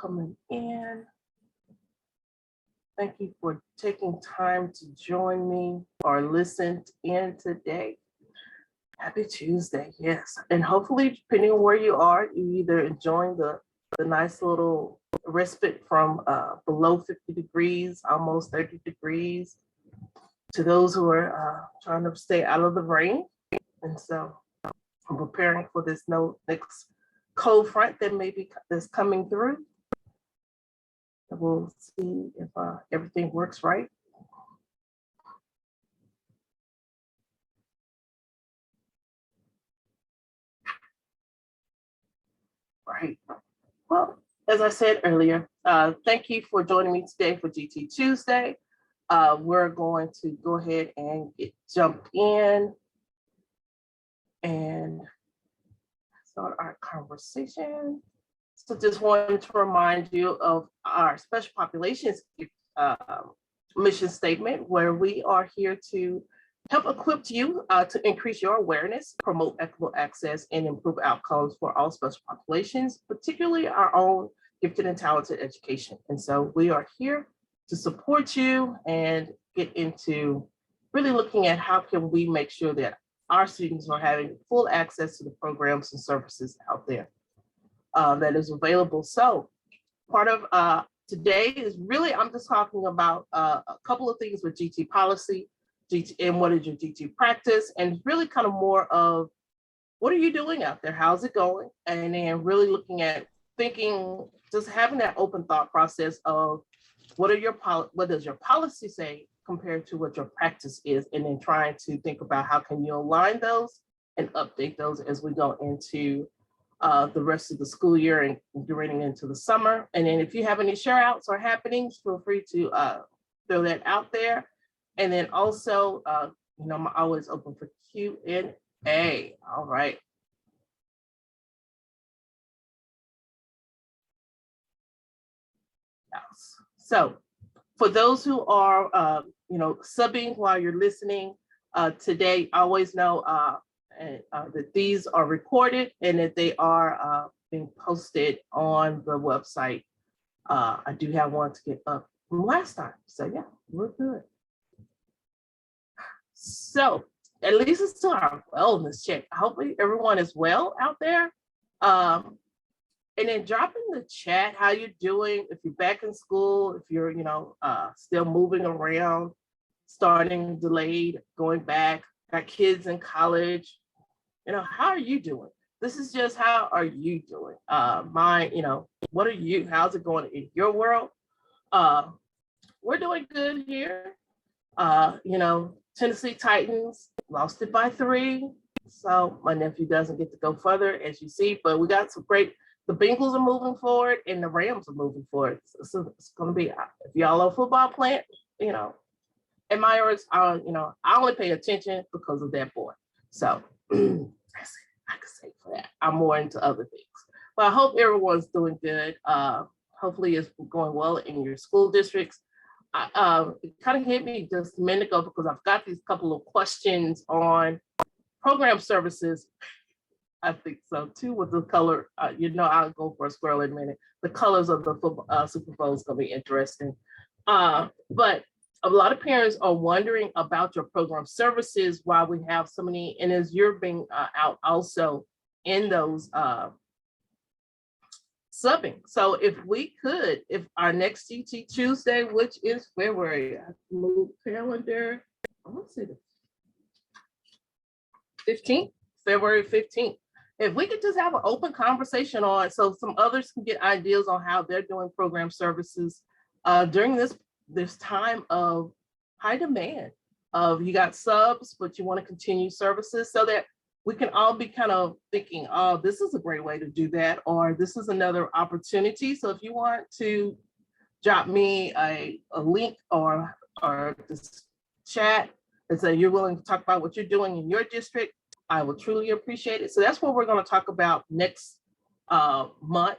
coming in. Thank you for taking time to join me or listen in today. Happy Tuesday, yes. And hopefully, depending on where you are, you either enjoying the nice little respite from below 50 degrees, almost 30 degrees, to those who are trying to stay out of the rain. And so I'm preparing for this next cold front that that's coming through. We'll see if everything works right. Right. Well, as I said earlier, thank you for joining me today for GT Tuesday. We're going to go ahead and get jumped in and start our conversation. So just wanted to remind you of our special populations mission statement, where we are here to help equip you to increase your awareness, promote equitable access, and improve outcomes for all special populations, particularly our own gifted and talented education. And so we are here to support you and get into really looking at how can we make sure that our students are having full access to the programs and services out there that is available. So part of today is really, I'm just talking about a couple of things with GT policy, and what is your GT practice, and really kind of more of what are you doing out there? How's it going? And then really looking at thinking, just having that open thought process of what does your policy say compared to what your practice is, and then trying to think about how can you align those and update those as we go into the rest of the school year and getting into the summer. And then if you have any share outs or happenings, feel free to throw that out there. And then also, I'm always open for Q&A. All right. So for those who are, subbing while you're listening today, always know that these are recorded and that they are being posted on the website. I do have one to get up from last time. So yeah, we're good. So at least it's to our wellness check. Hopefully everyone is well out there. And then drop in the chat how you're doing, if you're back in school, if you're, still moving around, starting delayed, going back, got kids in college, how are you doing? This is just how are you doing? What are you, how's it going in your world? We're doing good here. Tennessee Titans lost it by 3. So my nephew doesn't get to go further, as you see, but we got some great, the Bengals are moving forward and the Rams are moving forward. So it's going to be, if y'all are a football plant, in my words, I only pay attention because of that boy. So I can say for that. I'm more into other things. But I hope everyone's doing good. Hopefully it's going well in your school districts. It kind of hit me just a minute ago because I've got these couple of questions on program services. I think so too, with the color. I'll go for a squirrel in a minute. The colors of the football, Super Bowl is going to be interesting. But a lot of parents are wondering about your program services, why we have so many, and as you're being out also in those subbing. So if our next GT Tuesday, which is February, I move calendar, I want to say the 15th, February 15th. If we could just have an open conversation on, so some others can get ideas on how they're doing program services during this time of high demand. You got subs, but you want to continue services, so that we can all be kind of thinking, oh, this is a great way to do that, or this is another opportunity. So if you want to drop me a link or this chat and say you're willing to talk about what you're doing in your district, I will truly appreciate it. So that's what we're going to talk about next month.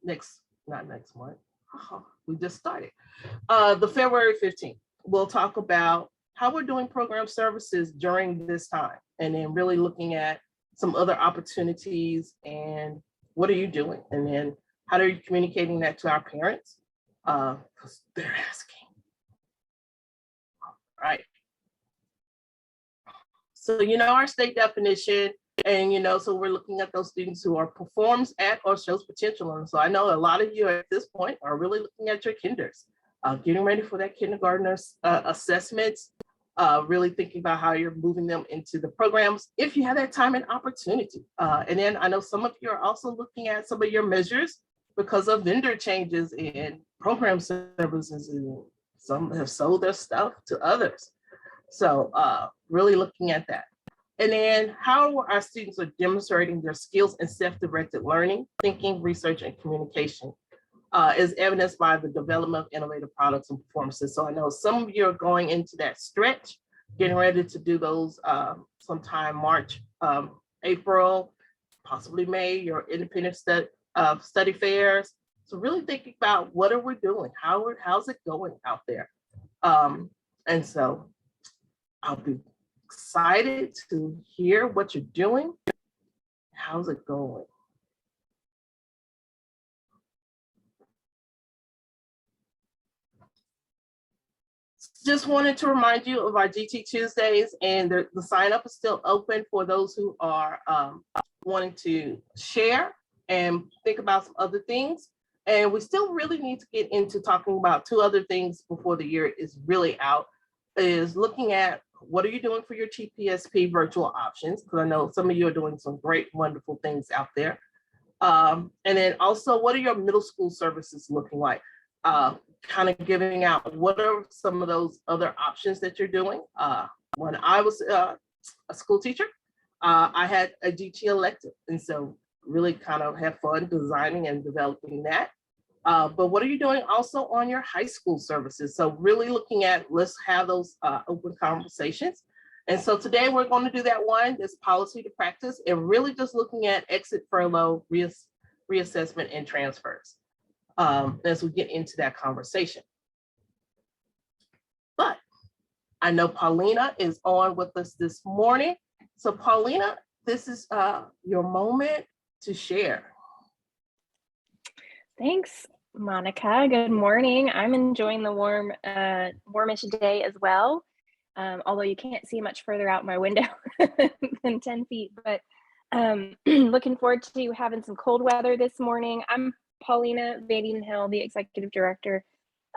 Not next month. We just started. The February 15th. We'll talk about how we're doing program services during this time, and then really looking at some other opportunities and what are you doing? And then How are you communicating that to our parents? Because they're asking. Right. So, our state definition, and, so we're looking at those students who are performs at or shows potential. And so I know a lot of you at this point are really looking at your kinders, getting ready for that kindergartner's assessments, really thinking about how you're moving them into the programs if you have that time and opportunity. And then I know some of you are also looking at some of your measures because of vendor changes in program services, and some have sold their stuff to others. So really looking at that. And then how our students are demonstrating their skills in self-directed learning, thinking, research, and communication is evidenced by the development of innovative products and performances. So I know some of you are going into that stretch, getting ready to do those sometime March, April, possibly May, your independent study fairs. So really thinking about what are we doing? How's it going out there? And so I'll be excited to hear what you're doing. How's it going? Just wanted to remind you of our GT Tuesdays, and the sign up is still open for those who are wanting to share and think about some other things. And we still really need to get into talking about two other things before the year is really out, is looking at what are you doing for your TPSP virtual options? Because I know some of you are doing some great, wonderful things out there. And then also, what are your middle school services looking like? Kind of giving out what are some of those other options that you're doing. When I was a school teacher, I had a GT elective. And so really kind of have fun designing and developing that. But what are you doing also on your high school services? So really looking at, let's have those open conversations. And so today we're going to do that one, this policy to practice, and really just looking at exit, furlough, reassessment, and transfers as we get into that conversation. But I know Paulina is on with us this morning. So Paulina, this is your moment to share. Thanks, Monica. Good morning. I'm enjoying the warmish day as well. Although you can't see much further out my window than 10 feet, but looking forward to having some cold weather this morning. I'm Paulina Vaden-Hill, the Executive Director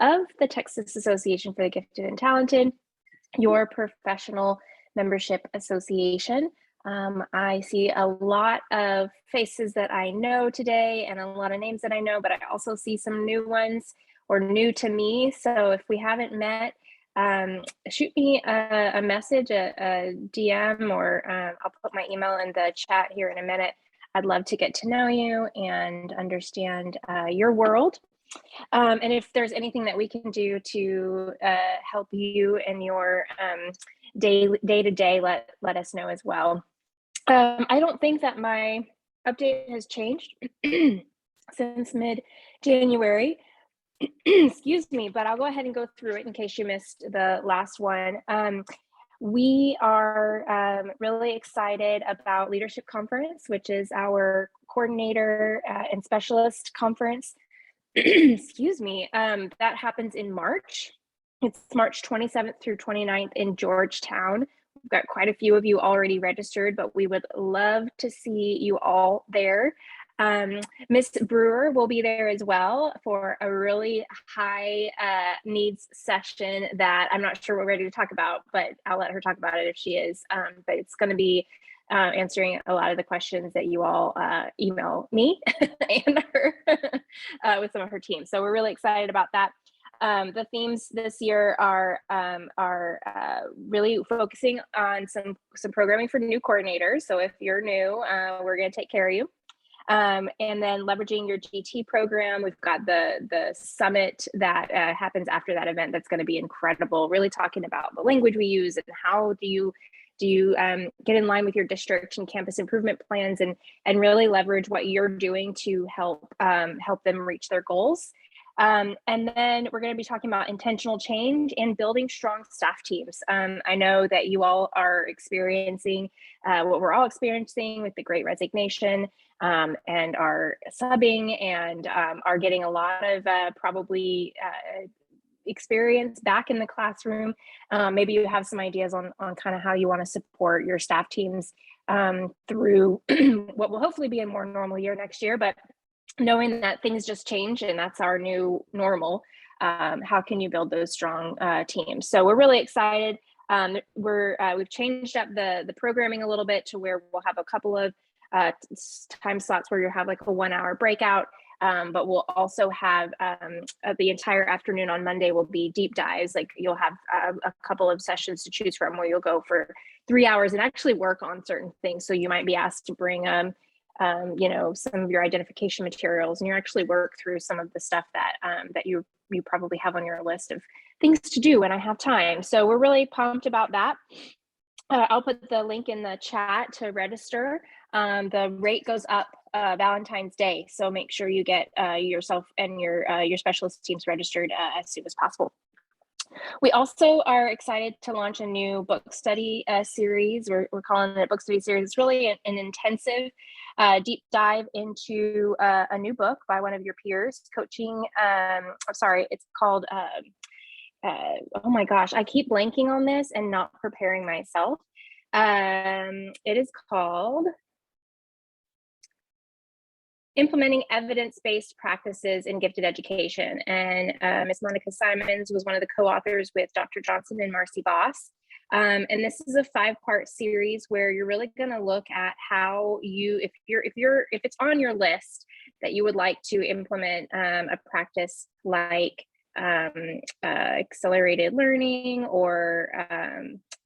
of the Texas Association for the Gifted and Talented, your professional membership association. I see a lot of faces that I know today and a lot of names that I know, but I also see some new ones or new to me. So if we haven't met, shoot me a message, a DM, or I'll put my email in the chat here in a minute. I'd love to get to know you and understand your world. And if there's anything that we can do to help you in your day-to-day, let us know as well. I don't think that my update has changed since mid-January. Excuse me, but I'll go ahead and go through it in case you missed the last one. We are really excited about Leadership Conference, which is our coordinator and specialist conference. Excuse me, that happens in March. It's March 27th through 29th in Georgetown. We've got quite a few of you already registered, but we would love to see you all there. Miss Brewer will be there as well for a really high needs session that I'm not sure we're ready to talk about, but I'll let her talk about it if she is. But it's going to be answering a lot of the questions that you all email me and her with some of her team. So we're really excited about that. The themes this year are really focusing on some programming for new coordinators. So if you're new, we're going to take care of you. And then leveraging your GT program. We've got the summit that happens after that event. That's going to be incredible. Really talking about the language we use and how do you get in line with your district and campus improvement plans, and really leverage what you're doing to help them reach their goals. And then we're going to be talking about intentional change and building strong staff teams. I know that you all are experiencing what we're all experiencing with the Great Resignation, and are subbing, and are getting a lot of probably experience back in the classroom. Maybe you have some ideas on kind of how you want to support your staff teams through what will hopefully be a more normal year next year, but knowing that things just change and that's our new normal, how can you build those strong teams? So we're really excited. We've changed up the programming a little bit to where we'll have a couple of time slots where you have like a 1 hour breakout, but we'll also have the entire afternoon on Monday will be deep dives. Like you'll have a couple of sessions to choose from where you'll go for 3 hours and actually work on certain things. So you might be asked to bring some of your identification materials, and you actually work through some of the stuff that that you probably have on your list of things to do when I have time. So we're really pumped about that. I'll put the link in the chat to register. The rate goes up Valentine's Day, so make sure you get yourself and your specialist teams registered as soon as possible. We also are excited to launch a new book study series. We're calling it a book study series. It's really an intensive deep dive into a new book by one of your peers, coaching. It's called, oh my gosh, I keep blanking on this and not preparing myself. It is called Implementing Evidence-Based Practices in Gifted Education. And Ms. Monica Simons was one of the co-authors with Dr. Johnson and Marcy Voss. And this is a 5-part series where you're really going to look at how you, if it's on your list that you would like to implement a practice like accelerated learning or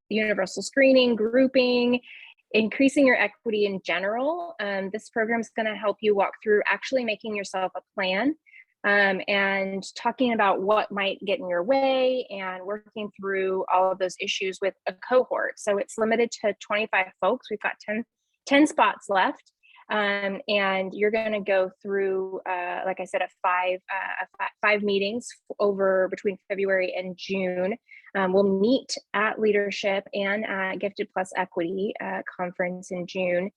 universal screening, grouping, increasing your equity in general. This program is going to help you walk through actually making yourself a plan and talking about what might get in your way and working through all of those issues with a cohort. So it's limited to 25 folks. We've got 10 spots left. And you're going to go through, like I said, five meetings over between February and June. We'll meet at Leadership and at Gifted Plus Equity conference in June,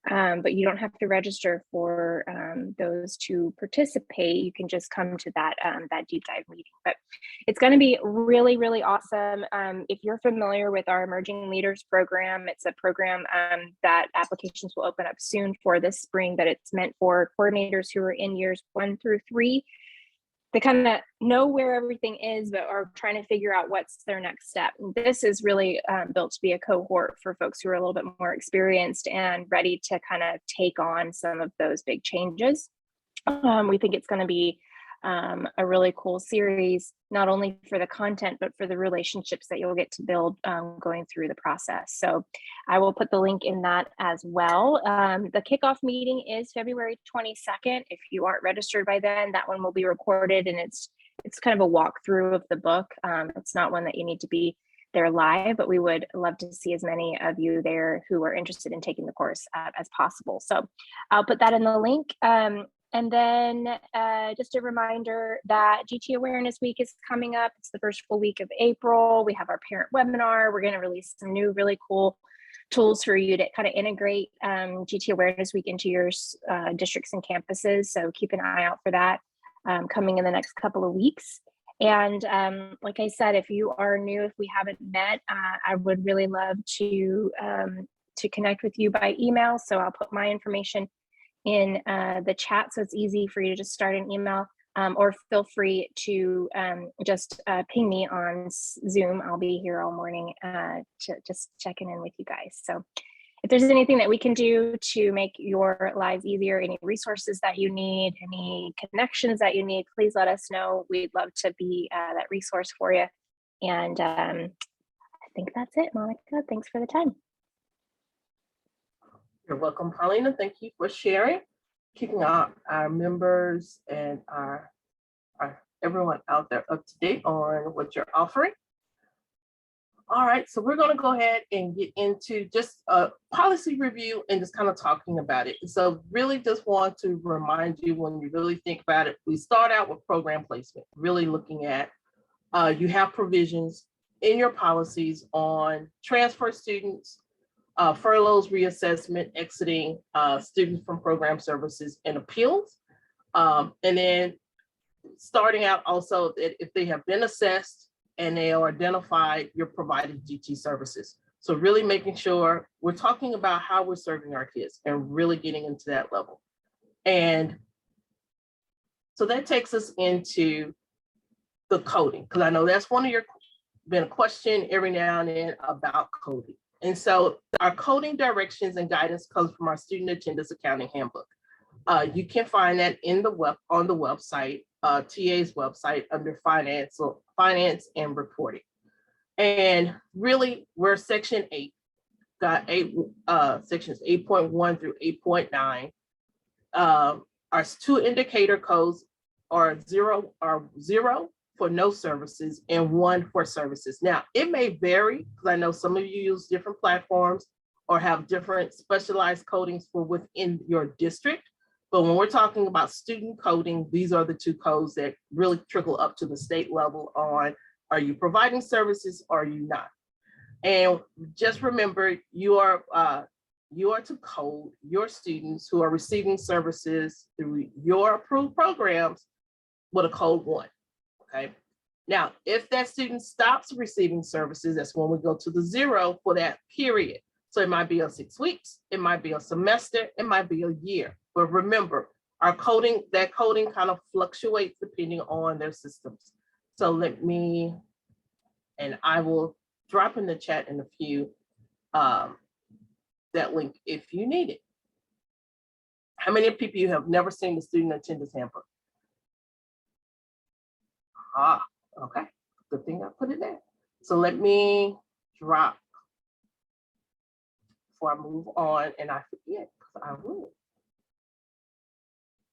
but you don't have to register for those to participate. You can just come to that deep dive meeting. But it's going to be really, really awesome. If you're familiar with our Emerging Leaders program, it's a program that applications will open up soon for this spring, but it's meant for coordinators who are in years 1 through 3. They kind of know where everything is, but are trying to figure out what's their next step. And this is really built to be a cohort for folks who are a little bit more experienced and ready to kind of take on some of those big changes. We think it's going to be a really cool series, not only for the content, but for the relationships that you'll get to build going through the process. So I will put the link in that as well. The kickoff meeting is February 22nd. If you aren't registered by then, that one will be recorded, and it's kind of a walkthrough of the book. It's not one that you need to be there live, but we would love to see as many of you there who are interested in taking the course as possible. So I'll put that in the link. And then just a reminder that GT Awareness Week is coming up. It's the first full week of April. We have our parent webinar. We're going to release some new really cool tools for you to kind of integrate GT Awareness Week into your districts and campuses. So keep an eye out for that coming in the next couple of weeks. And like I said, if you are new, if we haven't met, I would really love to connect with you by email. So I'll put my information in the chat, so it's easy for you to just start an email, or feel free to just ping me on Zoom. I'll be here all morning just checking in with you guys. So if there's anything that we can do to make your lives easier, any resources that you need, any connections that you need, please let us know. We'd love to be that resource for you. And I think that's it, Monica. Thanks for the time. You're welcome, Paulina. Thank you for sharing, keeping our members and our everyone out there up to date on what you're offering. All right, so we're going to go ahead and get into just a policy review and just kind of talking about it. So really just want to remind you, when you really think about it, we start out with program placement, really looking at, you have provisions in your policies on transfer students, furloughs, reassessment, exiting students from program services, and appeals. And then starting out also that if they have been assessed and they are identified, you're providing GT services. So really making sure we're talking about how we're serving our kids and really getting into that level. And so that takes us into the coding, because I know that's one of your been a question every now and then about coding. And so our coding directions and guidance comes from our student attendance accounting handbook. You can find that in the on the website, TA's website, under finance and reporting. And really, we're section 8, got sections 8.1 through 8.9. Our 2 indicator codes are zero for no services and 1 for services. Now, it may vary, because I know some of you use different platforms or have different specialized codings for within your district. But when we're talking about student coding, these are the 2 codes that really trickle up to the state level on, are you providing services or are you not? And just remember, you are to code your students who are receiving services through your approved programs with a code 1. Okay. Now, if that student stops receiving services, that's when we go to the 0 for that period. So it might be a 6 weeks, it might be a semester, it might be a year. But remember, our coding, that coding kind of fluctuates depending on their systems. So let me, and I will drop in the chat in a few, that link if you need it. How many people you have never seen the student attendance handbook? Okay, good thing I put it there. So let me drop before I move on and I forget, because I will.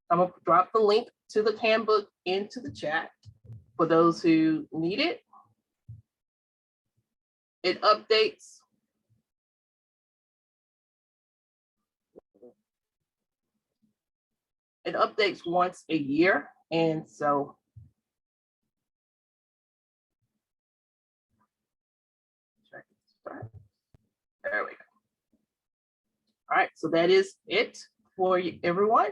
I'm gonna drop the link to the handbook into the chat for those who need it. It updates. It updates once a year, and so there we go. All right, so that is it for everyone.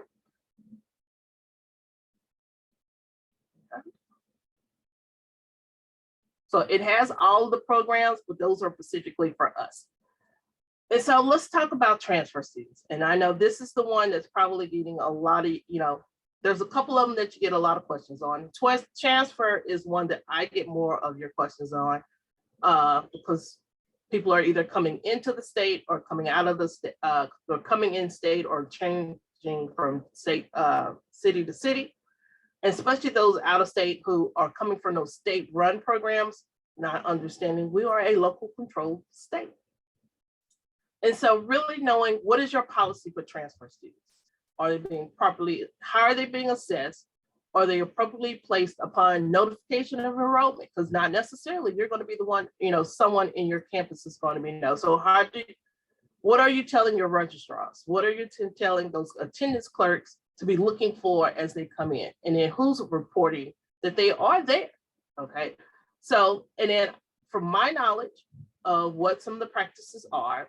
So it has all of the programs, but those are specifically for us. And so let's talk about transfer students. And I know this is the one that's probably getting a lot of, there's a couple of them that you get a lot of questions on. Transfer is one that I get more of your questions on, because people are either coming into the state or coming out of the state, or coming in state or changing from state, city to city. And especially those out of state who are coming from those state run programs, not understanding we are a local controlled state. And so really knowing, what is your policy for transfer students? Are they being properly, how are they being assessed? Are they appropriately placed upon notification of enrollment? Because not necessarily you're going to be the one, someone in your campus is going to be So what are you telling your registrars? What are you telling those attendance clerks to be looking for as they come in? And then who's reporting that they are there? Okay. So, and then from my knowledge of what some of the practices are,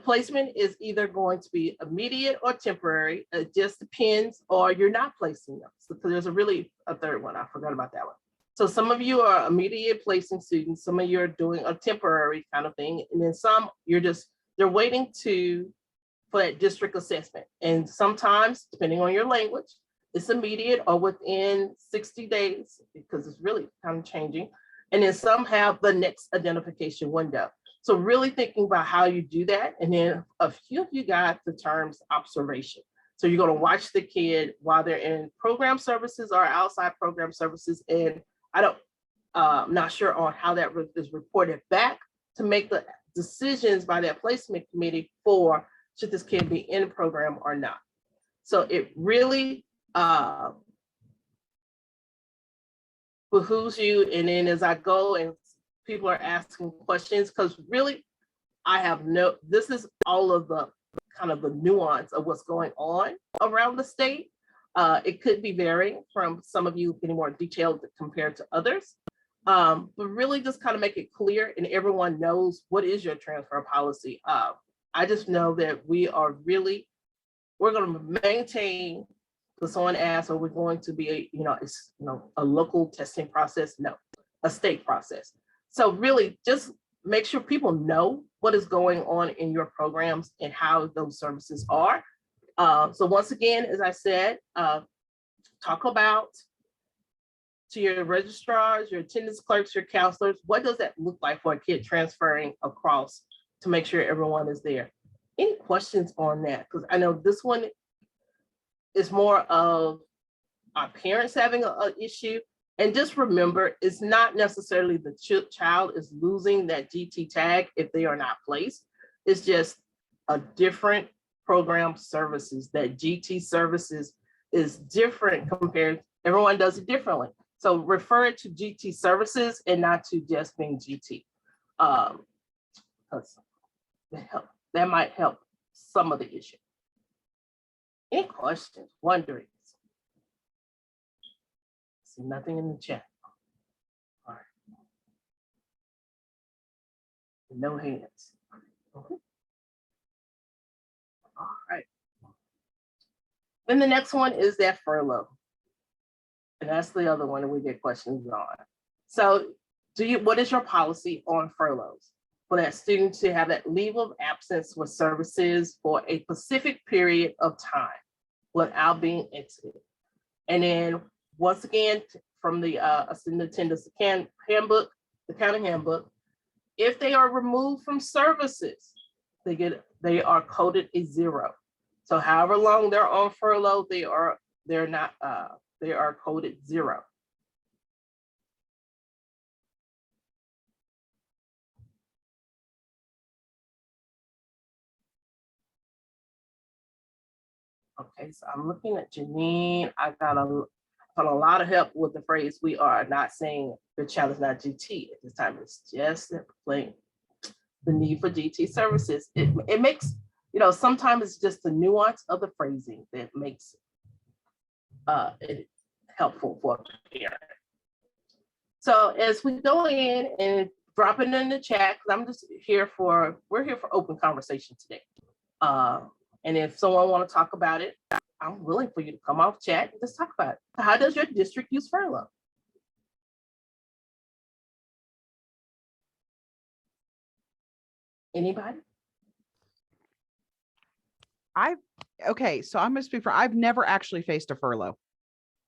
placement is either going to be immediate or temporary. It just depends, or you're not placing them. So there's a third one. I forgot about that one. So some of you are immediate placing students. Some of you are doing a temporary kind of thing. And then some they're waiting for that district assessment. And sometimes, depending on your language, it's immediate or within 60 days, because it's really kind of changing. And then some have the next identification window. So really thinking about how you do that. And then a few of you got the terms observation. So you're going to watch the kid while they're in program services or outside program services. And I'm not sure on how that is reported back to make the decisions by that placement committee for should this kid be in a program or not. So it really behooves you. And then as I go and people are asking questions, because really, this is all of the kind of the nuance of what's going on around the state. It could be varying from some of you getting more detailed compared to others. But really just kind of make it clear and everyone knows what is your transfer policy. I just know that we're going to maintain, because someone asked, are we going to be a local testing process? No, a state process. So really just make sure people know what is going on in your programs and how those services are. So once again, as I said, talk about to your registrars, your attendance clerks, your counselors, what does that look like for a kid transferring across to make sure everyone is there? Any questions on that? Because I know this one is more of our parents having an issue. And just remember, it's not necessarily the child is losing that GT tag if they are not placed. It's just a different program services. That GT services is different compared, everyone does it differently. So refer it to GT services and not to just being GT. Because that might help some of the issue. Any questions, wonderings? See nothing in the chat. All right. No hands. Okay. All right. Then the next one is that furlough. And that's the other one that we get questions on. So what is your policy on furloughs? For that student to have that leave of absence with services for a specific period of time without being exited. And then once again, from the student attendance handbook, the county handbook, if they are removed from services, they are coded a 0. So however long they're on furlough, they are coded 0. Okay, so I'm looking at Janine. I got a lot of help with the phrase, we are not saying the child is not GT at this time. It's just plain the need for GT services. It makes, sometimes it's just the nuance of the phrasing that makes it helpful for a parent. So as we go in and drop it in the chat, because we're here for open conversation today. And if someone want to talk about it, I'm willing for you to come off chat and just talk about it. How does your district use furlough? Anybody? Okay, so I'm going to speak for, I've never actually faced a furlough.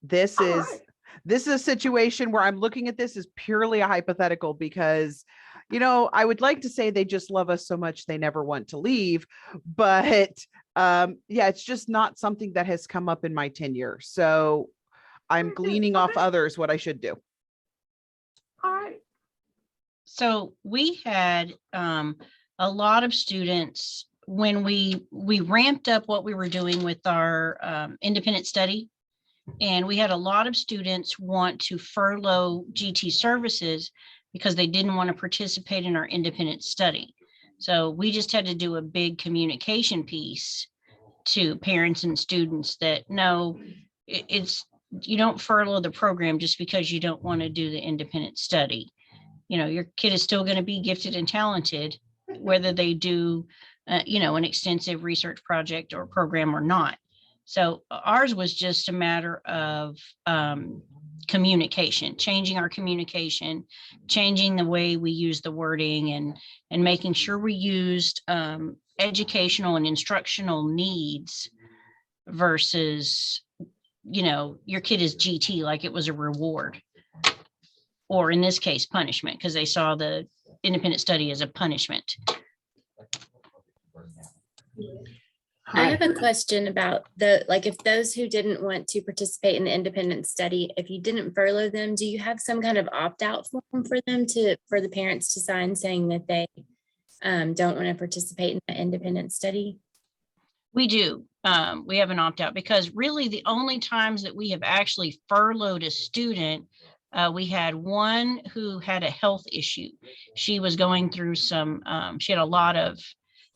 This is a situation where I'm looking at this as purely a hypothetical because, I would like to say they just love us so much they never want to leave, but yeah, it's just not something that has come up in my tenure. So I'm gleaning off others what I should do. All right. So we had a lot of students when we ramped up what we were doing with our independent study, and we had a lot of students want to furlough GT services because they didn't want to participate in our independent study. So we just had to do a big communication piece to parents and students that no, you don't furlough the program just because you don't want to do the independent study. Your kid is still going to be gifted and talented, whether they do, an extensive research project or program or not. So ours was just a matter of communication, changing our communication, changing the way we use the wording, and making sure we used educational and instructional needs versus, your kid is GT like it was a reward, or in this case, punishment, because they saw the independent study as a punishment. I have a question about if those who didn't want to participate in the independent study, if you didn't furlough them, do you have some kind of opt-out form for them for the parents to sign saying that they don't want to participate in the independent study? We do. We have an opt-out because really the only times that we have actually furloughed a student We had one who had a health issue. She was going through some, she had a lot of,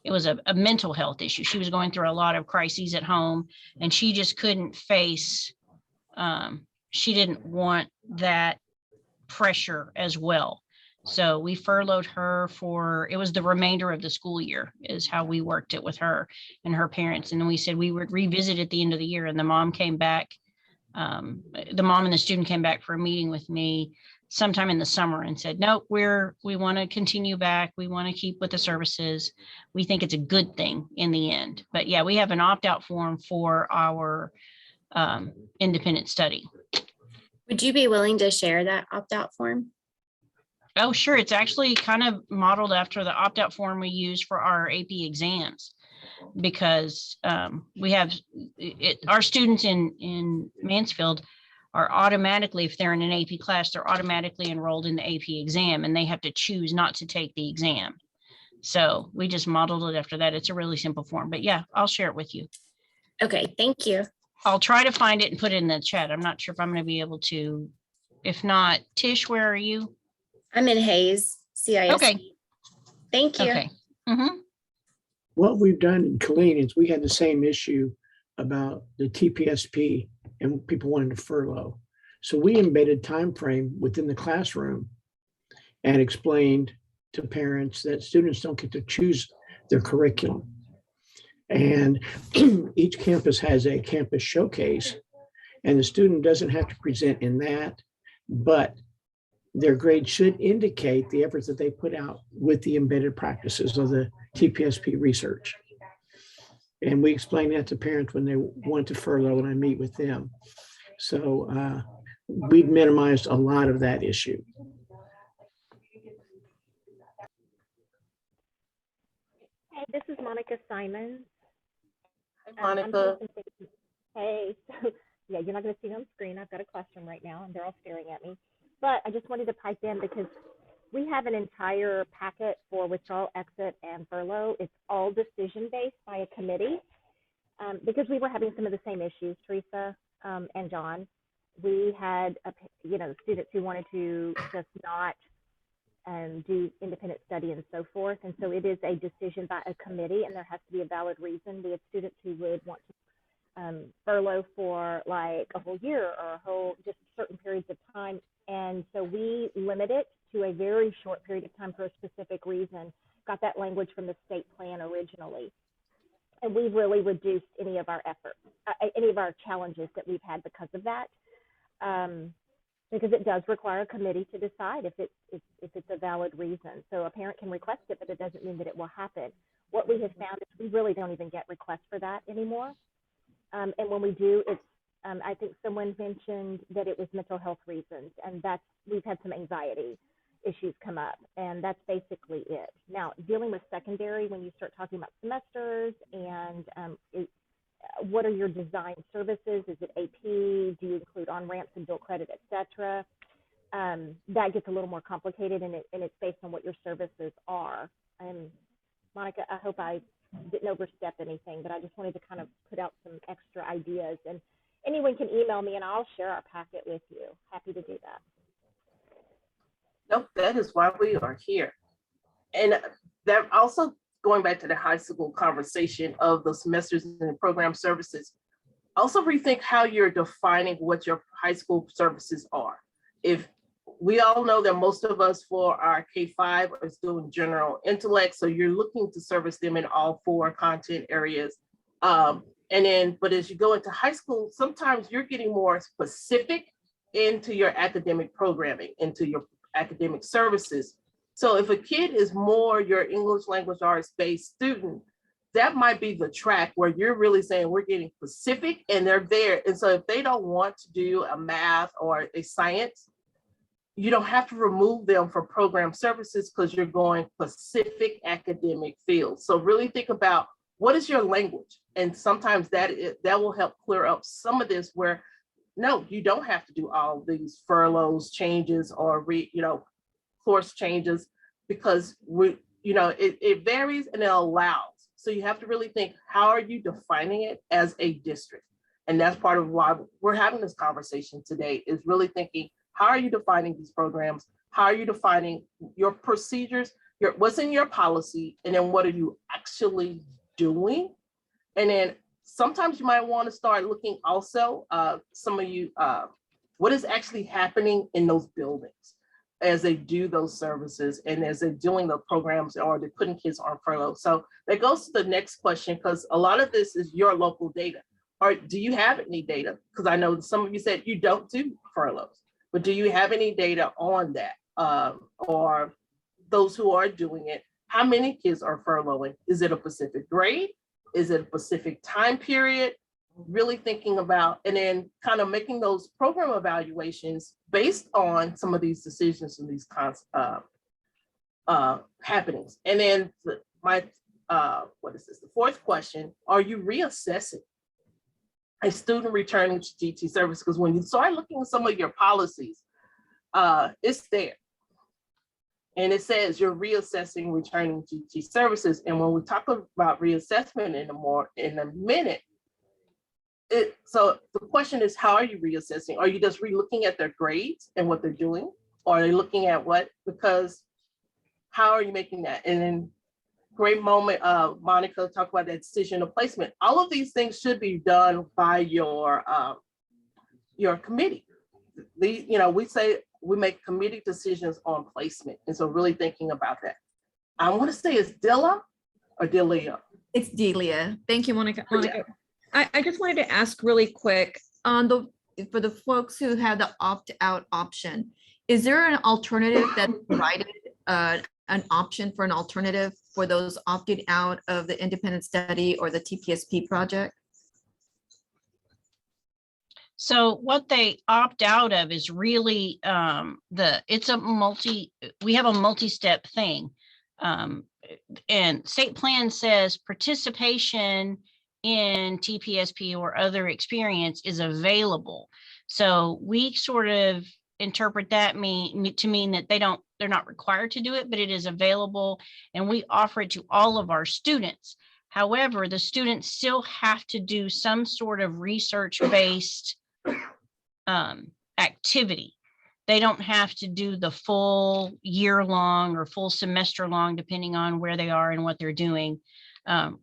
it was a mental health issue. She was going through a lot of crises at home, and she just couldn't face, she didn't want that pressure as well. So we furloughed her for, it was the remainder of the school year is how we worked it with her and her parents. And then we said we would revisit at the end of the year, and the mom came back. The mom and the student came back for a meeting with me sometime in the summer and said, nope, we want to continue back. We want to keep with the services. We think it's a good thing in the end. But yeah, we have an opt-out form for our independent study. Would you be willing to share that opt-out form? Oh, sure. It's actually kind of modeled after the opt-out form we use for our AP exams, because we have our students in Mansfield are automatically, if they're in an AP class, they're automatically enrolled in the AP exam, and they have to choose not to take the exam. So we just modeled it after that. It's a really simple form, but yeah, I'll share it with you. Okay, thank you. I'll try to find it and put it in the chat. I'm not sure if I'm going to be able to. If not, Tish, where are you? I'm in Hayes, CIS. Okay. Thank you. Okay. Mm-hmm. What we've done in Killeen is we had the same issue about the TPSP and people wanting to furlough. So we embedded time frame within the classroom and explained to parents that students don't get to choose their curriculum. And each campus has a campus showcase, and the student doesn't have to present in that, but their grade should indicate the efforts that they put out with the embedded practices of the TPSP research. And we explain that to parents when they want to furlough, and I meet with them. So we've minimized a lot of that issue. Hey, this is Monica Simons. Hi, I'm Monica. hosting things- Hey, so yeah, you're not going to see it on screen. I've got a classroom right now, and they're all staring at me. But I just wanted to pipe in because we have an entire packet for withdrawal, exit, and furlough. It's all decision-based by a committee because we were having some of the same issues, Teresa and John. We had, students who wanted to just not do independent study and so forth. And so it is a decision by a committee, and there has to be a valid reason. We have students who would want to furlough for like a whole year or just certain periods of time. And so we limit it to a very short period of time for a specific reason. Got that language from the state plan originally. And we've really reduced any of our efforts, any of our challenges that we've had because of that. Because it does require a committee to decide if it's a valid reason. So a parent can request it, but it doesn't mean that it will happen. What we have found is we really don't even get requests for that anymore. And when we do, it's I think someone mentioned that it was mental health reasons, and we've had some anxiety issues come up, and that's basically it. Now, dealing with secondary, when you start talking about semesters and what are your design services? Is it AP? Do you include on-ramps and dual credit, et cetera? That gets a little more complicated, and it's based on what your services are. And Monica, I hope I didn't overstep anything, but I just wanted to kind of put out some extra ideas. And anyone can email me, and I'll share our packet with you. Happy to do that. Nope, that is why we are here. And that also, going back to the high school conversation of the semesters and program services, also rethink how you're defining what your high school services are. If we all know that most of us for our K-5 are doing general intellect, so you're looking to service them in all 4 content areas. But as you go into high school, sometimes you're getting more specific into your academic programming, into your academic services. So if a kid is more your English language arts based student, that might be the track where you're really saying we're getting specific and they're there. And so if they don't want to do a math or a science, you don't have to remove them from program services because you're going specific academic fields. So really think about what is your language? And sometimes that will help clear up some of this where, no, you don't have to do all these furloughs, changes, or course changes, because it varies and it allows. So you have to really think, how are you defining it as a district? And that's part of why we're having this conversation today, is really thinking, How are you defining these programs? How are you defining your procedures? What's in your policy? And then what are you actually doing? And then sometimes you might want to start looking also, some of you, what is actually happening in those buildings as they do those services and as they're doing the programs or they're putting kids on furlough. So that goes to the next question, because a lot of this is your local data. Or do you have any data? Because I know some of you said you don't do furloughs, but do you have any data on that? Or those who are doing it, how many kids are furloughing? Is it a specific grade? Is it a specific time period? Really thinking about, and then kind of making those program evaluations based on some of these decisions and these happenings. And then what is this? The fourth question, are you reassessing a student returning to GT service? Because when you start looking at some of your policies, it's there. And it says you're reassessing returning GT services. And when we talk about reassessment in a minute, so the question is, how are you reassessing? Are you just re-looking at their grades and what they're doing? Or are they looking at what? Because how are you making that? And then great moment, Monica talked about that decision of placement. All of these things should be done by your committee. We say we make committee decisions on placement. And so really thinking about that. I want to say it's Dilla or Delia? It's Delia. Thank you, Monica. I just wanted to ask really quick on for the folks who have the opt-out option, is there an alternative that provided an option for an alternative for those opted out of the independent study or the TPSP project? So what they opt out of is really we have a multi-step thing. And state plan says participation in TPSP or other experience is available. So we sort of interpret that to mean that they're not required to do it, but it is available and we offer it to all of our students. However, the students still have to do some sort of research-based activity. They don't have to do the full year-long or full semester-long, depending on where they are and what they're doing,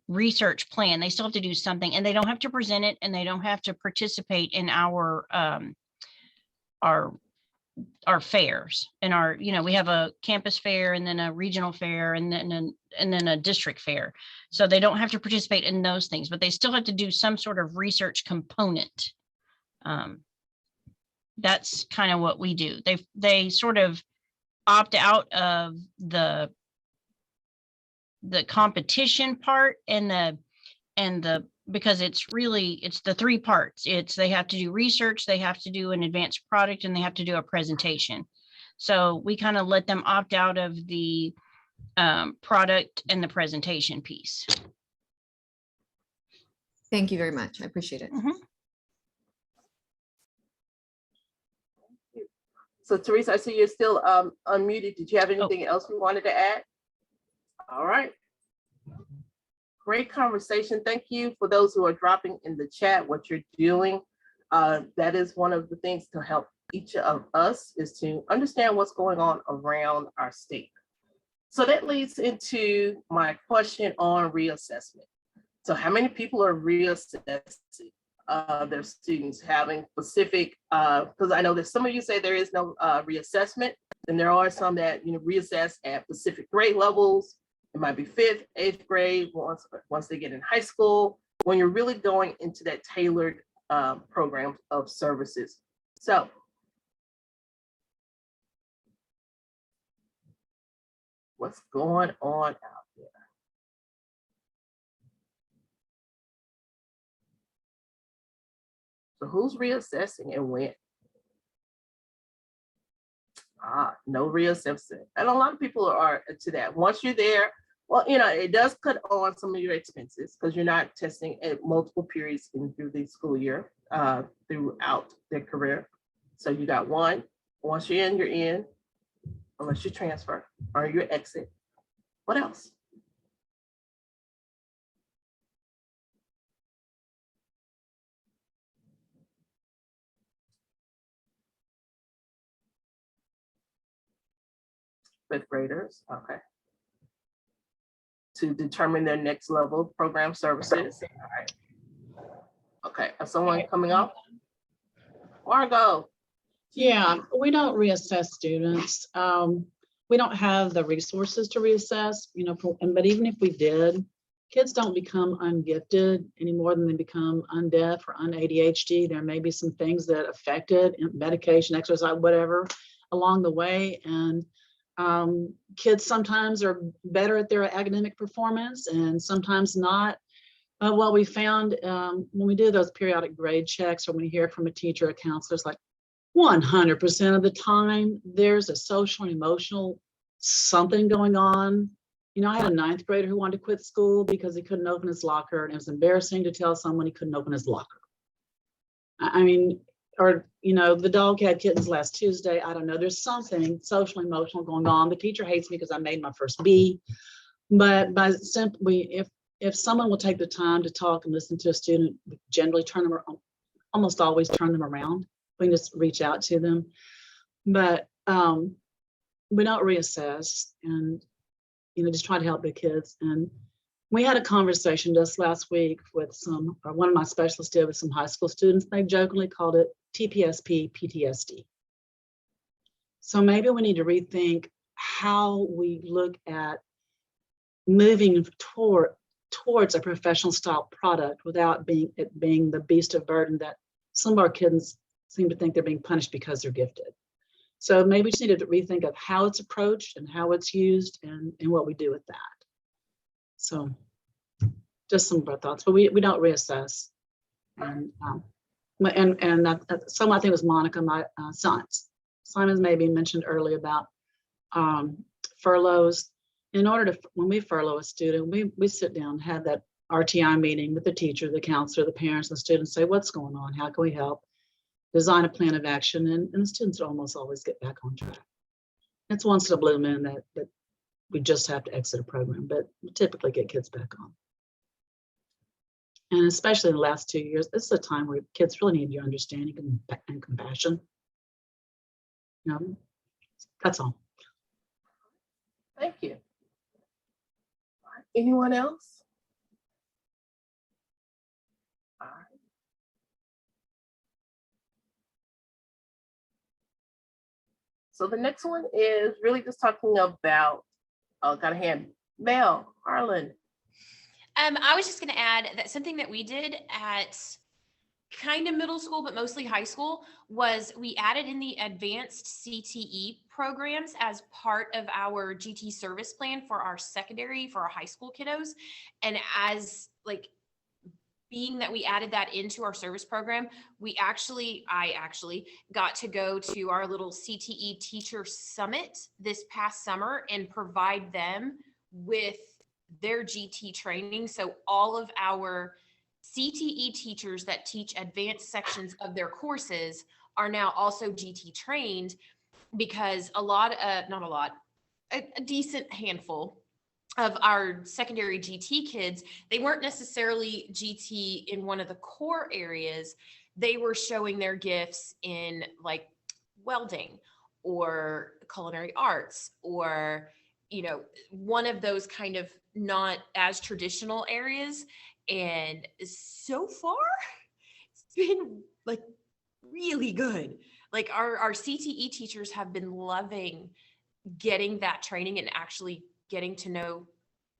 research plan. They still have to do something, and they don't have to present it, and they don't have to participate in our fairs. And we have a campus fair, and then a regional fair, and then a district fair. So they don't have to participate in those things, but they still have to do some sort of research component. That's kind of what we do. They sort of opt out of the competition part and the because it's the three parts. They have to do research, they have to do an advanced product, and they have to do a presentation. So we kind of let them opt out of the product and the presentation piece. Thank you very much. I appreciate it. Mm-hmm. So Teresa, I see you're still unmuted. Did you have anything else you wanted to add? All right. Great conversation. Thank you for those who are dropping in the chat what you're doing. That is one of the things to help each of us is to understand what's going on around our state. So that leads into my question on reassessment. So how many people are reassessing their students, having specific, because I know that some of you say there is no reassessment, and there are some that reassess at specific grade levels. It might be 5th, 8th grade, once they get in high school, when you're really going into that tailored program of services. So what's going on out there? So who's reassessing and when? No reassessment. And a lot of people are to that. Once you're there, well, it does cut on some of your expenses because you're not testing at multiple periods through the school year, throughout their career. So you got one. Once you're in, unless you transfer or you exit. What else? fifth graders, okay. To determine their next level of program services. All right. Okay, is someone coming up? Margot. Yeah, we don't reassess students. We don't have the resources to reassess, you know, but even if we did, kids don't become ungifted any more than they become undeaf or un-ADHD. There may be some things that affected medication, exercise, whatever along the way. And kids sometimes are better at their academic performance and sometimes not. But what we found when we do those periodic grade checks or when we hear from a teacher or counselor, it's like 100% of the time, there's a social and emotional something going on. You know, I had a ninth grader who wanted to quit school because he couldn't open his locker, and it was embarrassing to tell someone he couldn't open his locker. I mean, or, you know, the dog had kittens last Tuesday. I don't know. There's something social, emotional going on. The teacher hates me because I made my first B. But by simply, if someone will take the time to talk and listen to a student, we generally turn them around, almost always turn them around. We can just reach out to them. But we don't reassess and, you know, just try to help the kids. And we had a conversation just last week with one of my specialists did with some high school students. They jokingly called it TPSP PTSD. So maybe we need to rethink how we look at moving towards a professional style product without it being the beast of burden that some of our kids seem to think they're being punished because they're gifted. So maybe we just need to rethink of how it's approached and how it's used and what we do with that. So just some of our thoughts, but we don't reassess. And someone, I think it was Monica, my Simon's maybe mentioned earlier about furloughs. In order to, when we furlough a student, we sit down, have that RTI meeting with the teacher, the counselor, the parents, and the students, say, what's going on? How can we help? Design a plan of action, and the students almost always get back on track. It's once in a blue moon that we just have to exit a program, but we typically get kids back on. And especially in the last 2 years, this is a time where kids really need your understanding and compassion. You know, that's all. Thank you. Anyone else? All right. So the next one is really just talking about, got a hand, Mel, Harlan. I was just going to add that something that we did at kind of middle school, but mostly high school, was we added in the advanced CTE programs as part of our GT service plan for our secondary, for our high school kiddos. And as like, being that we added that into our service program, I actually got to go to our little CTE teacher summit this past summer and provide them with their GT training. So all of our CTE teachers that teach advanced sections of their courses are now also GT trained, because a decent handful of our secondary GT kids, they weren't necessarily GT in one of the core areas. They were showing their gifts in like welding or culinary arts, or, you know, one of those kind of not as traditional areas. And so far, it's been like really good. Like our CTE teachers have been loving getting that training and actually getting to know,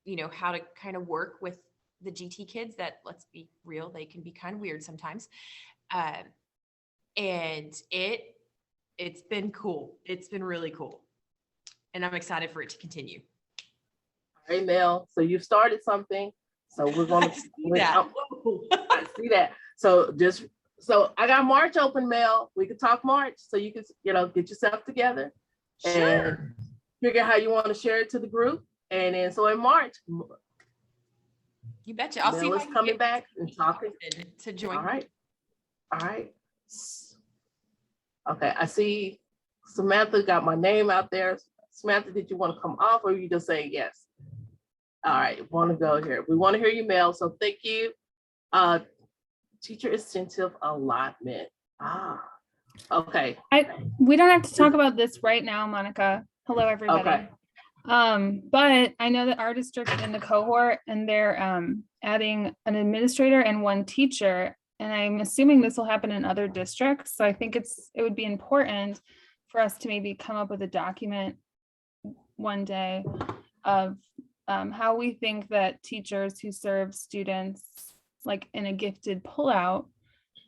you know, how to kind of work with the GT kids that, let's be real, they can be kind of weird sometimes. And it's been cool. It's been really cool. And I'm excited for it to continue. All right, Mel, so you started something. So we're going to see that. I see that. So I got March open, Mel. We could talk March, so you can, you know, get yourself together and figure out how you want to share it to the group. And then so in March, you betcha. I'll see if I can coming back and talking to join. All right. All right. Okay, I see Samantha got my name out there. Samantha, did you want to come off, or are you just saying yes? All right, want to go here. We want to hear you, Mel. So thank you. Teacher incentive allotment. Okay. We don't have to talk about this right now, Monica. Hello, everybody. Okay. But I know that our district is in the cohort and they're adding an administrator and one teacher. And I'm assuming this will happen in other districts. So I think it would be important for us to maybe come up with a document one day of how we think that teachers who serve students like in a gifted pullout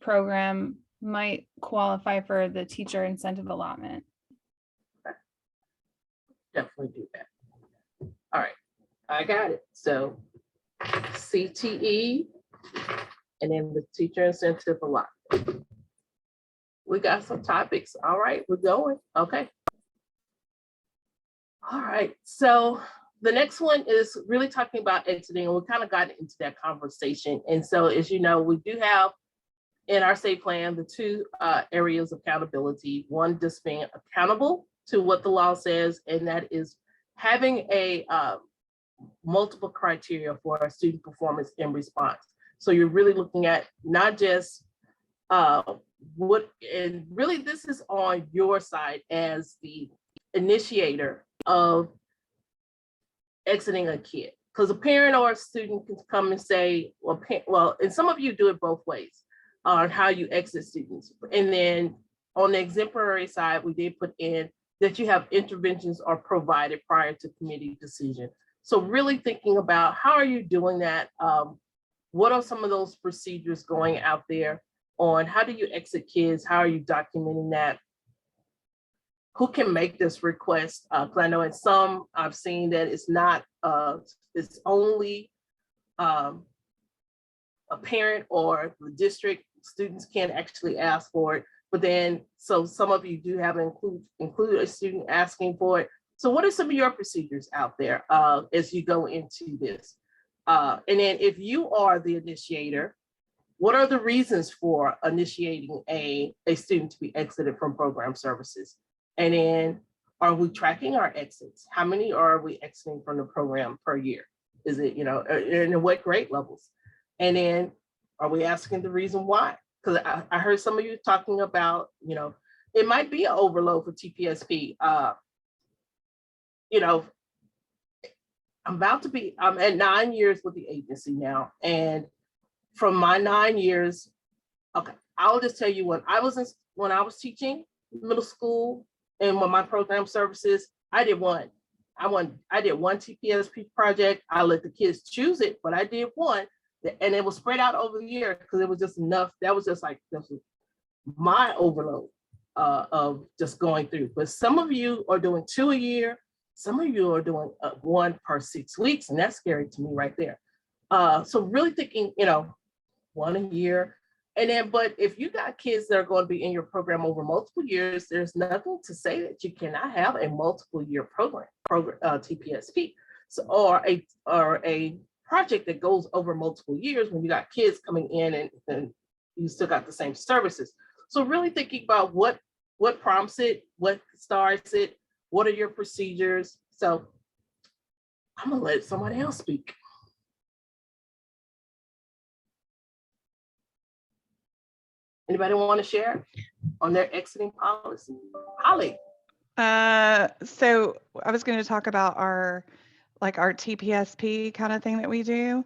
program might qualify for the teacher incentive allotment. Definitely do that. All right, I got it. So CTE and then the teacher incentive allotment. We got some topics. All right, we're going. Okay. All right, so the next one is really talking about exiting, and we kind of got into that conversation. And so, as you know, we do have in our state plan the two areas of accountability. One, just being accountable to what the law says, and that is having a multiple criteria for our student performance and response. So you're really looking at not just what, and really this is on your side as the initiator of exiting a kid, because a parent or a student can come and say, well, and some of you do it both ways on how you exit students. And then on the exemplary side, we did put in that you have interventions are provided prior to committee decision. So really thinking about how are you doing that? What are some of those procedures going out there on how do you exit kids? How are you documenting that? Who can make this request? Because I know in some I've seen that it's not, it's only a parent or the district. Students can't actually ask for it. But then, so some of you do have include a student asking for it. So what are some of your procedures out there as you go into this? And then if you are the initiator, what are the reasons for initiating a student to be exited from program services? And then are we tracking our exits? How many are we exiting from the program per year? Is it, in what grade levels? And then are we asking the reason why? Because I heard some of you talking about, it might be an overload for TPSP. I'm at 9 years with the agency now. And from my 9 years, okay, I'll just tell you when I was teaching middle school and when my program services, I did one. I did one TPSP project. I let the kids choose it, but I did one. And it was spread out over the year because it was just enough. That was my overload of just going through. But some of you are doing 2 a year. Some of you are doing 1 per 6 weeks. And that's scary to me right there. So really thinking, 1 a year. And then, but if you got kids that are going to be in your program over multiple years, there's nothing to say that you cannot have a multiple year program TPSP. So, or a project that goes over multiple years when you got kids coming in and you still got the same services. So really thinking about what prompts it, what starts it, what are your procedures? So I'm gonna let somebody else speak. Anybody want to share on their exiting policy? Holly. So I was going to talk about our TPSP kind of thing that we do.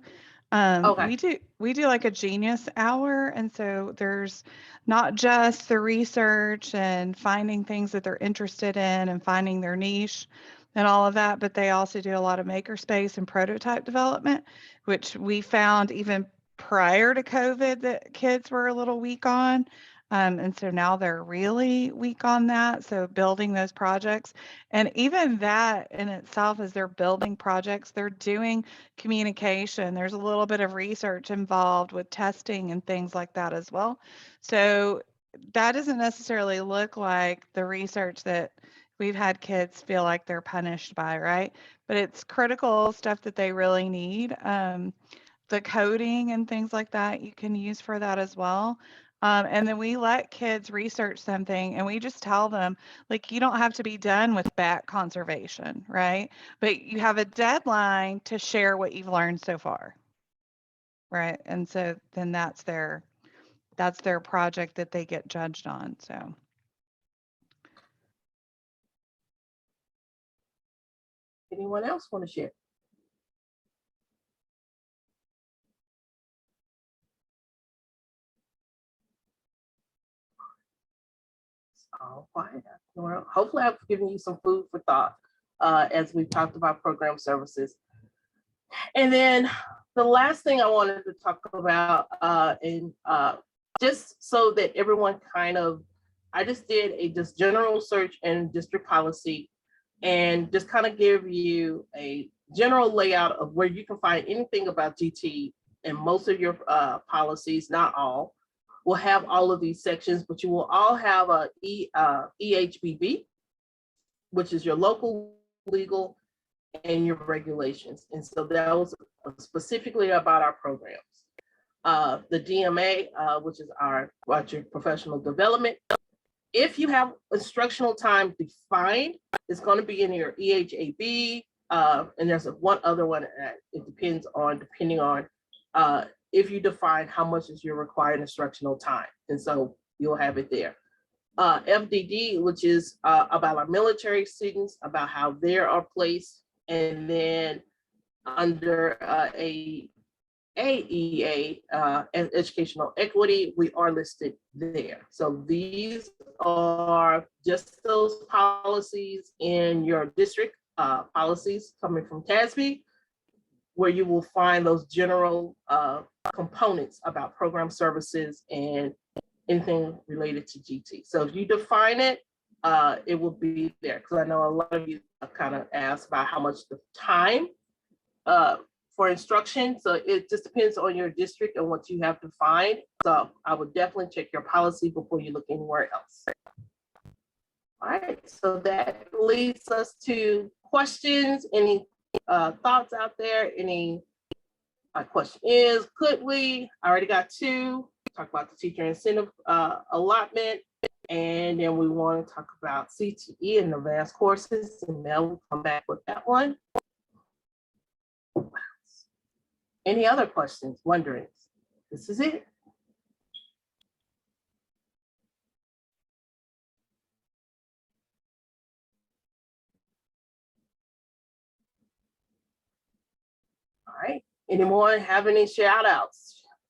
Okay. We do like a genius hour. And so there's not just the research and finding things that they're interested in and finding their niche and all of that, but they also do a lot of makerspace and prototype development, which we found even prior to COVID that kids were a little weak on. And so now they're really weak on that. So building those projects, and even that in itself, as they're building projects, they're doing communication. There's a little bit of research involved with testing and things like that as well. So that doesn't necessarily look like the research that we've had kids feel like they're punished by, right? But it's critical stuff that they really need. The coding and things like that you can use for that as well. And then we let kids research something and we just tell them, like, you don't have to be done with bat conservation, right? But you have a deadline to share what you've learned so far, right? And so then that's their project that they get judged on. So. Anyone else want to share? All quiet. Well, hopefully I've given you some food for thought as we talked about program services. And then the last thing I wanted to talk about, just so that everyone kind of, I just did a just general search in district policy and just kind of give you a general layout of where you can find anything about GT, and most of your policies, not all, will have all of these sections, but you will all have a EHBB, which is your local legal and your regulations. And so that was specifically about our programs. The DMA, which is our professional development. If you have instructional time defined, it's going to be in your EHAB, and there's one other one. It depends on, depending on if you define how much is your required instructional time. And so you'll have it there. FDD, which is about our military students, about how they are placed. And then under AEA, educational equity, we are listed there. So these are just those policies in your district, policies coming from TASB, where you will find those general components about program services and anything related to GT. So if you define it, it will be there. Because I know a lot of you kind of asked about how much the time for instruction. So it just depends on your district and what you have defined. So I would definitely check your policy before you look anywhere else. All right, so that leads us to questions. Any thoughts out there? Any question is, could we? I already got two. Talk about the teacher incentive allotment, and then we want to talk about CTE and advanced courses, and Mel will come back with that one. Any other questions, wonderings? This is it. All right, anyone have any shout outs?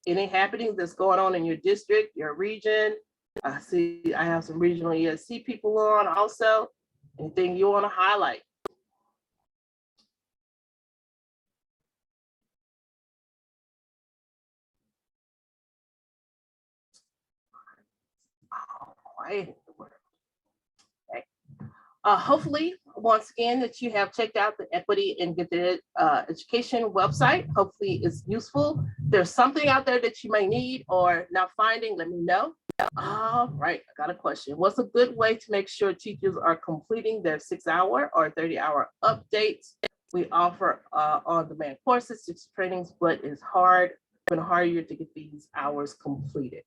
Any happenings that's going on in your district, your region? I see I have some regional ESC people on also. Anything you want to highlight? Quiet. Okay. Hopefully, once again, that you have checked out the Equity and Gifted Education website. Hopefully it's useful. There's something out there that you may need or not finding, let me know. All right, I got a question. What's a good way to make sure teachers are completing their 6-hour or 30-hour updates? We offer on-demand courses, 6 trainings, but it's hard, been harder to get these hours completed.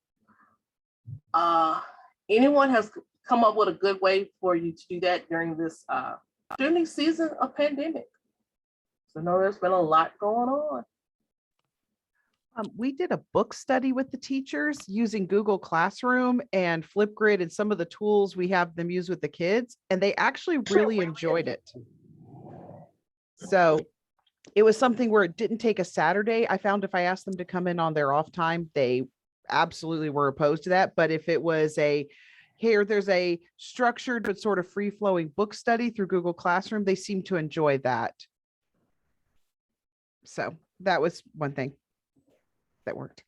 Anyone has come up with a good way for you to do that during this season of pandemic? So I know there's been a lot going on. We did a book study with the teachers using Google Classroom and Flipgrid and some of the tools we have them use with the kids, and they actually really enjoyed it. So it was something where it didn't take a Saturday. I found if I asked them to come in on their off time, they absolutely were opposed to that. But if it was here, there's a structured but sort of free-flowing book study through Google Classroom, they seem to enjoy that. So that was one thing that worked.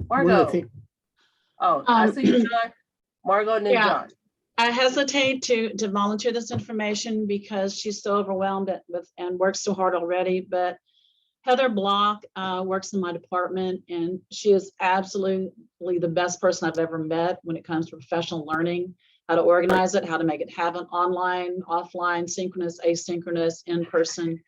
Margot. Oh, I see you, John. Margot and then John. I hesitate to volunteer this information because she's so overwhelmed and works so hard already, but Heather Block works in my department, and she is absolutely the best person I've ever met when it comes to professional learning, how to organize it, how to make it happen online, offline, synchronous, asynchronous, in person,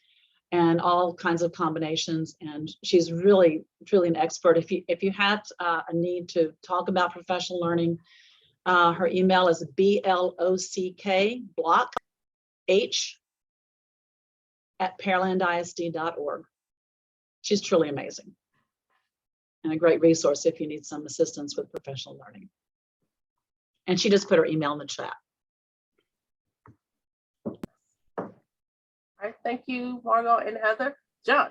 and all kinds of combinations. And she's really, truly an expert. If you have a need to talk about professional learning, her email is block.h@pearlandisd.org. She's truly amazing and a great resource if you need some assistance with professional learning. And she just put her email in the chat. right, thank you, Margot and Heather. John?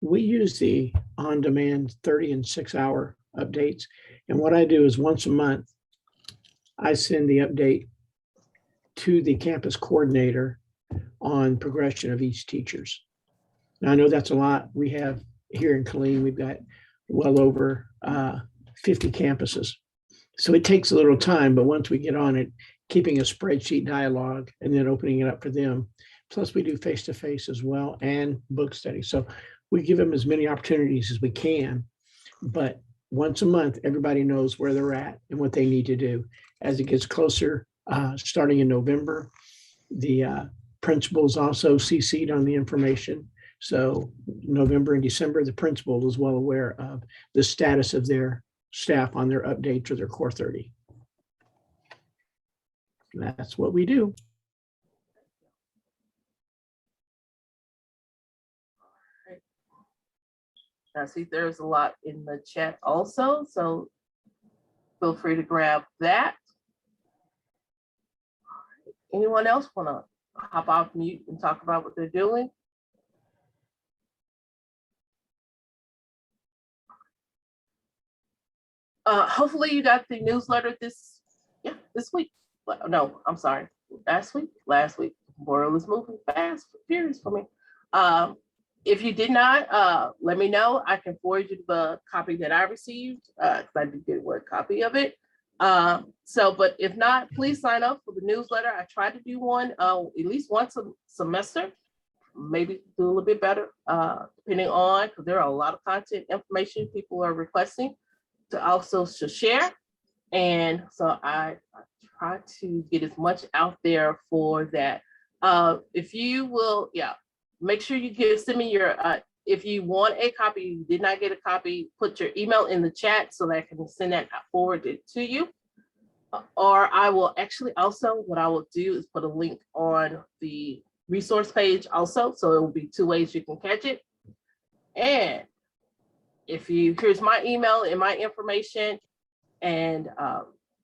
We use the on-demand 30 and 6-hour updates. And what I do is once a month, I send the update to the campus coordinator on progression of each teachers. Now, I know that's a lot. We have here in Killeen, we've got well over 50 campuses. So it takes a little time, but once we get on it, keeping a spreadsheet dialogue and then opening it up for them. Plus we do face-to-face as well and book study. So we give them as many opportunities as we can, but once a month, everybody knows where they're at and what they need to do. As it gets closer, starting in November, the principals also CC'd on the information. So November and December, the principal is well aware of the status of their staff on their updates or their core 30. That's what we do. I see there's a lot in the chat also, so feel free to grab that. Anyone else want to hop off mute and talk about what they're doing? Hopefully you got the newsletter this week. No, I'm sorry, last week. World is moving fast, furious for me. If you did not, let me know. I can forward you the copy that I received, because I did get a word copy of it. But if not, please sign up for the newsletter. I try to do one at least once a semester, maybe do a little bit better, depending on, because there are a lot of content information people are requesting to also share. And so I try to get as much out there for that. If you will, make sure you send me your, if you want a copy, you did not get a copy, put your email in the chat so that I can send that forwarded to you. Or I will actually also, what I will do is put a link on the resource page also. So it will be 2 ways you can catch it. And here's my email and my information. And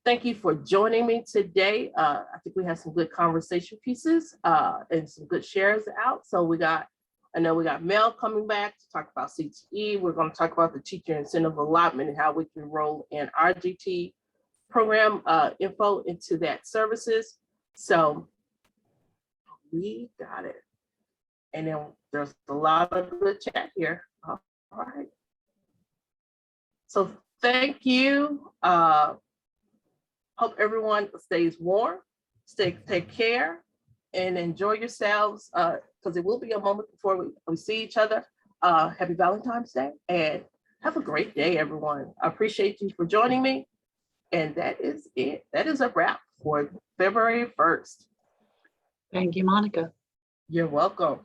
thank you for joining me today. I think we had some good conversation pieces and some good shares out. So I know we got Mel coming back to talk about CTE. We're going to talk about the teacher incentive allotment and how we can roll in RGT program info into that services. So we got it. And then there's a lot of good chat here. All right. So thank you. Hope everyone stays warm, take care, and enjoy yourselves, because it will be a moment before we see each other. Happy Valentine's Day, and have a great day, everyone. I appreciate you for joining me. And that is it. That is a wrap for February 1st. Thank you, Monica. You're welcome.